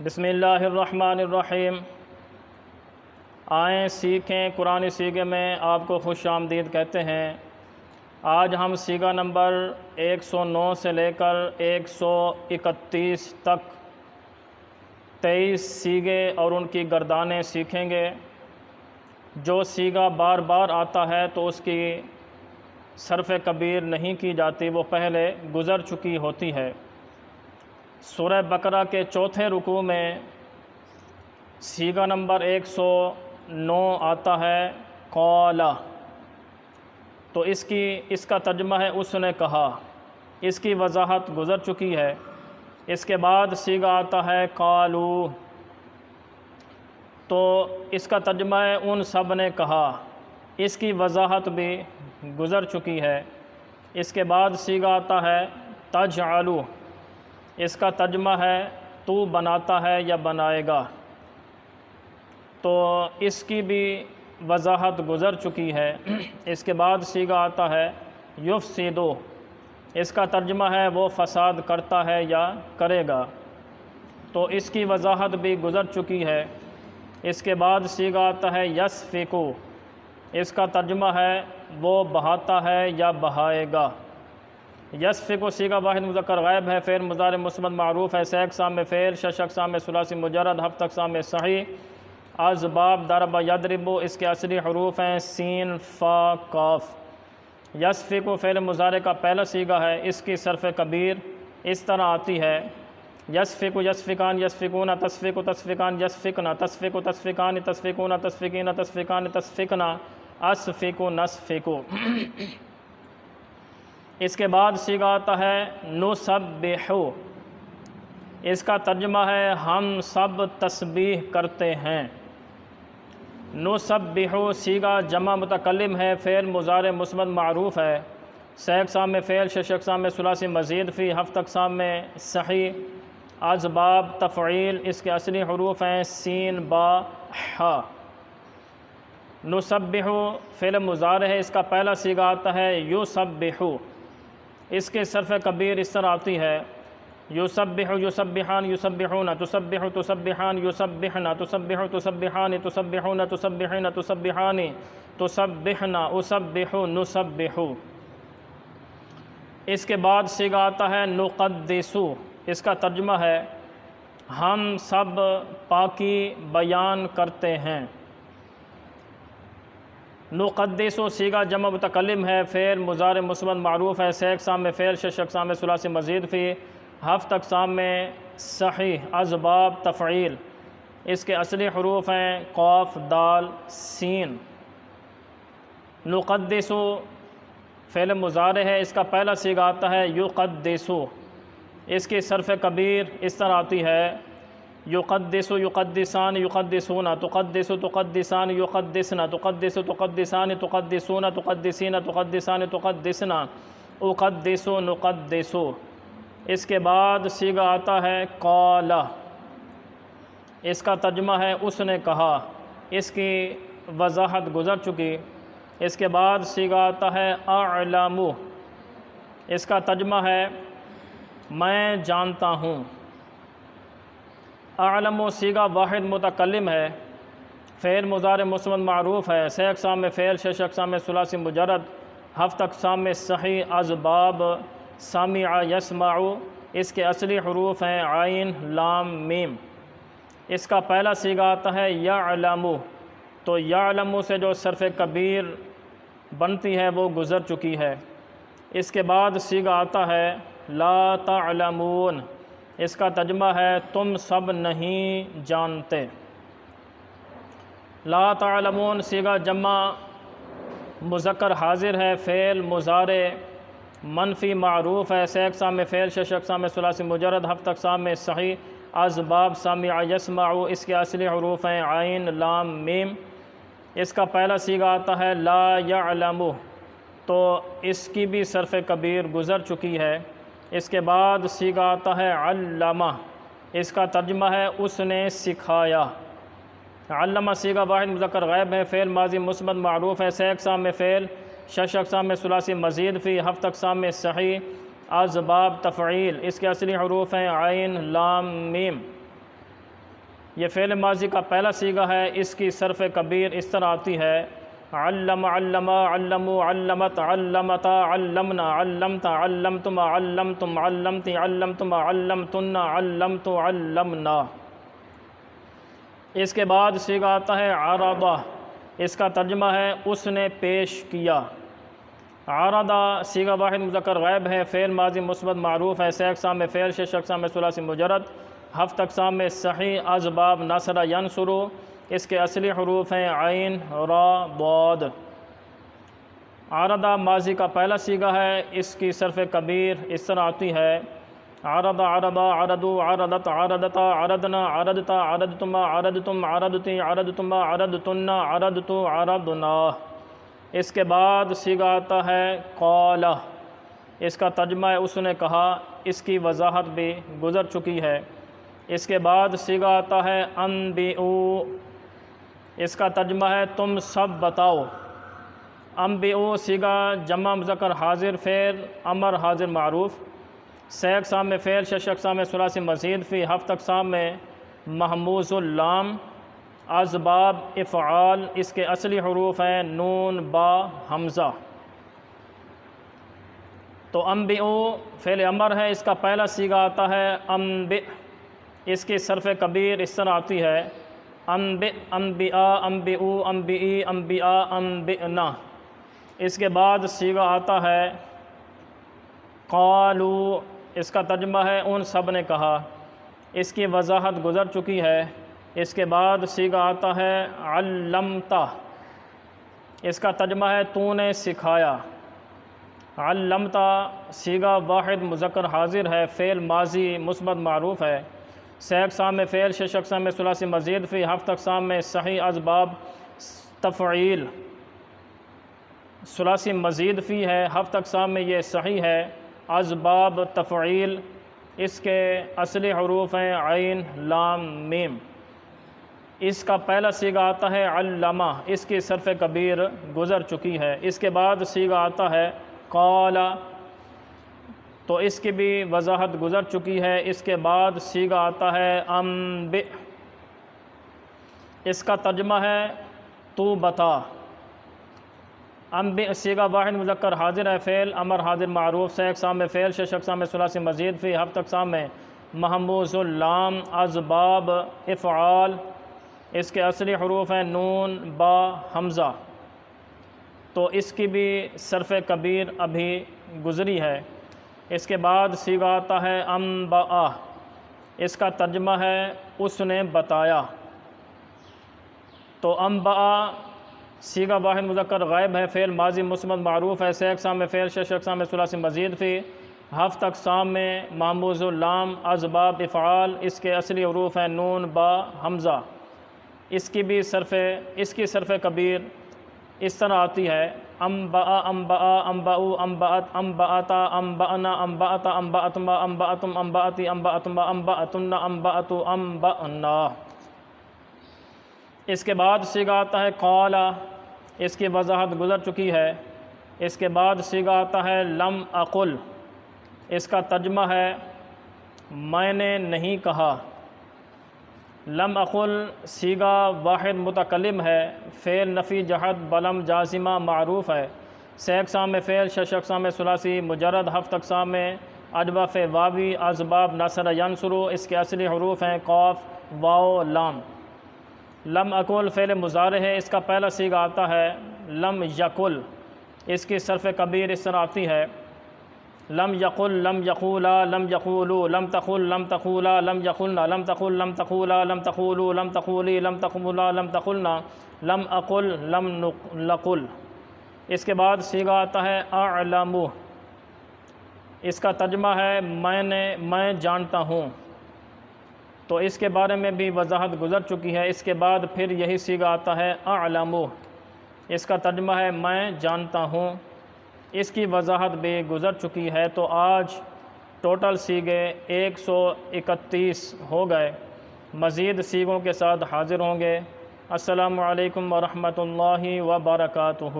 بسم اللہ الرحمن الرحیم۔ آئیں سیکھیں قرآن سیغے میں آپ کو خوش آمدید کہتے ہیں۔ آج ہم سیغہ نمبر 109 سے لے کر 131 تک 23 سیغے اور ان کی گردانیں سیکھیں گے۔ جو سیغہ بار بار آتا ہے تو اس کی صرف کبیر نہیں کی جاتی، وہ پہلے گزر چکی ہوتی ہے۔ سورہ بقرہ کے چوتھے رکوع میں سیغہ نمبر 109 آتا ہے قال، تو اس کا ترجمہ ہے اس نے کہا، اس کی وضاحت گزر چکی ہے۔ اس کے بعد سیغہ آتا ہے قالو، تو اس کا ترجمہ ہے ان سب نے کہا، اس کی وضاحت بھی گزر چکی ہے۔ اس کے بعد سیغہ آتا ہے تجعلو، اس کا ترجمہ ہے تو بناتا ہے یا بنائے گا، تو اس کی بھی وضاحت گزر چکی ہے۔ اس کے بعد سیغہ آتا ہے یفسدو، اس کا ترجمہ ہے وہ فساد کرتا ہے یا کرے گا، تو اس کی وضاحت بھی گزر چکی ہے۔ اس کے بعد سیغہ آتا ہے یسفکو، اس کا ترجمہ ہے وہ بہاتا ہے یا بہائے گا۔ یسفکو سیغہ واحد مذکر غائب ہے، فعل مضارع مثبت معروف ہے، سے اقسام میں فعل، شش اقسام میں ثلاثی مجرد، ہفت اقسام میں صحیح۔ اسباب ضرب یضرب، اس کے اصلی حروف ہیں سین فا کاف۔ یسفکو فعل مضارع کا پہلا سیغہ ہے، اس کی صرف کبیر اس طرح آتی ہے یسفکو یسفکان یسفکون تسفکو تسفکان یسفکنا تسفکو تسفکان تسفکون تسفکین تسفکان تسفکنا اسفکو نسفکو۔ اس کے بعد سیغہ آتا ہے نسبحو، اس کا ترجمہ ہے ہم سب تسبیح کرتے ہیں۔ نسبحو سیغہ جمع متکلم ہے، فعل مضارع مثبت معروف ہے، سے اقسام میں فعل، شش اقسام میں ثلاثی مزید فی، ہفت اقسام میں صحیح۔ اسباب تفعیل، اس کے اصلی حروف ہیں سین با حا۔ نسبحو فعل مضارع ہے، اس کا پہلا سیغہ آتا ہے یسبحو، اس کے صرف کبیر اس طرح آتی ہے یسبح یسبحان یسبحون تسبح تسبحان یسبحنا تسبح تسبحان تسبحون تسبحین تسبحان تسبحنا اسبح نسبح۔ اس کے بعد سیغہ آتا ہے نقدسو، اس کا ترجمہ ہے ہم سب پاکی بیان کرتے ہیں۔ نقدسو سیغہ جمع متکلم ہے، فعل مضارع مثبت معروف ہے، سے اقسام میں فعل، شش اقسام میں ثلاثی مزید فی، ہفت اقسام میں صحیح۔ اسباب تفعیل، اس کے اصلی حروف ہیں قاف دال سین۔ نقدسو فعل مضارع ہے، اس کا پہلا سیغہ آتا ہے یقدسو، اس کی صرف کبیر اس طرح آتی ہے یقدس یقدسان یقدسون تقدس تقدسان یقدسنا تقدس تقدسان تقدسون تقدسین تقدسان تقدسنا اقدس نقدس۔ اس کے بعد سیغہ آتا ہے قال، اس کا ترجمہ ہے اس نے کہا، اس کی وضاحت گزر چکی۔ اس کے بعد سیغہ آتا ہے اعلم، اس کا ترجمہ ہے میں جانتا ہوں۔ اعلم سیغہ واحد متکلم ہے، فعل مضارع مثبت معروف ہے، سے اقسام میں فعل، شش اقسام میں ثلاثی مجرد، ہفت اقسام میں صحیح۔ اسباب سمع یسمع، اس کے اصلی حروف ہیں عین لام میم۔ اس کا پہلا سیغہ آتا ہے یعلم، تو یعلم سے جو صرف کبیر بنتی ہے وہ گزر چکی ہے۔ اس کے بعد سیغہ آتا ہے لا تعلمون، اس کا ترجمہ ہے تم سب نہیں جانتے۔ لا تعلمون سیغہ جمع مذکر حاضر ہے، فعل مضارع منفی معروف ہے، سے اقسام میں فعل، شش اقسام میں ثلاثی مجرد، ہفت اقسام میں صحیح۔ اسباب سمع یسمع، اس کے اصلی حروف ہیں عین لام میم۔ اس کا پہلا سیغہ آتا ہے لا یعلم، تو اس کی بھی صرف کبیر گزر چکی ہے۔ اس کے بعد سیغہ آتا ہے علمہ، اس کا ترجمہ ہے اس نے سکھایا۔ علمہ سیغہ واحد مذکر غائب ہے، فعل ماضی مثبت معروف ہے، سے اقسام میں فعل، شش اقسام میں ثلاثی مزید فی، ہفت اقسام میں صحیح۔ اسباب تفعیل، اس کے اصلی حروف ہیں عین لام میم۔ یہ فعل ماضی کا پہلا صیغہ ہے، اس کی صرف کبیر اس طرح آتی ہے علم، علم، علموا، علمت، علمتا، علمنا، علمت، علمتم، علمتم، علمتی، علمتم، علمتن، علمت، علمنا۔ اس کے بعد صیغہ آتا ہے عرضہ، اس کا ترجمہ ہے اس نے پیش کیا۔ عرضہ صیغہ واحد مذکر غائب ہے، فعل ماضی مثبت معروف ہے، 6 اقسام میں فعل، 6 اقسام میں ثلاثی مجرد، 7 اقسام میں صحیح از باب نصر ینصر۔ اس کے اصلی حروف ہیں عین، را، ضاد۔ عرضہ ماضی کا پہلا صیغہ ہے، اس کی صرف کبیر اس طرح آتی ہے عرض، عرض، عرضوا، عرضت، عرضتا، عرضنا، عرضتا، عرضتما، عرضتم، عرضتی، عرضتما، عرضتن، عرضت، عرضنا۔ اس کے بعد صیغہ آتا ہے قال، اس کا ترجمہ ہے اس نے کہا، اس کی وضاحت بھی گزر چکی ہے۔ اس کے بعد صیغہ آتا ہے انبئوا، اس کا ترجمہ ہے تم سب بتاؤ۔ انبئوا صیغہ جمع مذکر حاضر، فعل امر حاضر معروف، 6 اقسام میں فعل، 6 اقسام میں ثلاثی مزید، فی 7 اقسام میں محموز اللام، اسباب افعال، اس کے اصلی حروف ہیں نون، با، حمزہ۔ تو انبئوا فعل امر ہے، اس کا پہلا صیغہ آتا ہے انبئ، اس کی صرف کبیر اس طرح آتی ہے انبئ، انبئا، انبئوا، انبئی، انبئا، انبئنا۔ اس کے بعد صیغہ آتا ہے قالوا، اس کا ترجمہ ہے ان سب نے کہا، اس کی وضاحت گزر چکی ہے۔ اس کے بعد صیغہ آتا ہے علمتا، اس کا ترجمہ ہے تو نے سکھایا۔ علمتا صیغہ واحد مذکر حاضر ہے، فعل ماضی مثبت معروف ہے، 6 اقسام میں فعل، 6 اقسام میں ثلاثی مزید، فی 7 اقسام میں صحیح اسباب تفعیل، ثلاثی مزید فی ہے، 7 اقسام میں یہ صحیح ہے، اسباب تفعیل، اس کے اصلی حروف ہیں عین، لام، میم۔ اس کا پہلا صیغہ آتا ہے علمہ، اس کی صرف کبیر گزر چکی ہے۔ اس کے بعد صیغہ آتا ہے قال، تو اس کی بھی وضاحت گزر چکی ہے۔ اس کے بعد صیغہ آتا ہے انبئ، اس کا ترجمہ ہے تو بتا۔ انبئ صیغہ واحد مذکر حاضر ہے، فعل امر حاضر معروف، 6 اقسام میں فعل، 6 اقسام میں ثلاثی مزید، فی 7 اقسام میں محموز اللام، اسباب افعال، اس کے اصلی حروف ہیں نون، با، حمزہ۔ تو اس کی بھی صرف کبیر ابھی گزری ہے۔ اس کے بعد صیغہ آتا ہے انبأ، اس کا ترجمہ ہے اس نے بتایا۔ تو انبأ صیغہ واحد مذکر غائب ہے، فعل ماضی مثبت معروف ہے، 6 اقسام میں فعل، 6 اقسام میں ثلاثی مزید، فی 7 اقسام میں محموز اللام، اسباب افعال، اس کے اصلی حروف ہیں نون، با، حمزہ۔ اس کی صرف کبیر اس طرح آتی ہے انبأ، انبأ، انبأوا، انبأت، انبأتا، انبأنا، انبأت، انبأتما، انبأتم، انبأتی، انبأتما، انبأتن، انبأت، انبأنا۔ اس کے بعد صیغہ آتا ہے قال، اس کی وضاحت گزر چکی ہے۔ اس کے بعد صیغہ آتا ہے لم اقل، اس کا ترجمہ ہے میں نے نہیں کہا۔ لم اقل صیغہ واحد متکلم ہے، فعل نفی جہت بلم جازمہ معروف ہے، 6 اقسام میں فعل، 6 اقسام میں ثلاثی مجرد، 7 اقسام میں اجوف واوی، اسباب نصر ینصر، اس کے اصلی حروف ہیں قاف، واو، لام۔ لم اقل فعل مضارع ہے، اس کا پہلا صیغہ آتا ہے لم یقل، اس کی صرف کبیر اس طرح آتی ہے لم یقل، لم یقولا، لم یقولوا، لم تقل، لم تقولا، لم یقلنا، لم تقل، لم تقولا، لم تقولوا، لم تقولی، لم تقولا، لم تقلنا، لم اقل، لم نقل۔ اس کے بعد صیغہ آتا ہے اعلم، اس کا ترجمہ ہے میں جانتا ہوں۔ تو اس کے بارے میں بھی وضاحت گزر چکی ہے۔ اس کے بعد پھر یہی صیغہ آتا ہے اعلم، اس کا ترجمہ ہے میں جانتا ہوں، اس کی وضاحت بھی گزر چکی ہے۔ تو آج ٹوٹل صیغے 131 ہو گئے، مزید صیغوں کے ساتھ حاضر ہوں گے۔ السلام علیکم ورحمۃ اللہ وبرکاتہ۔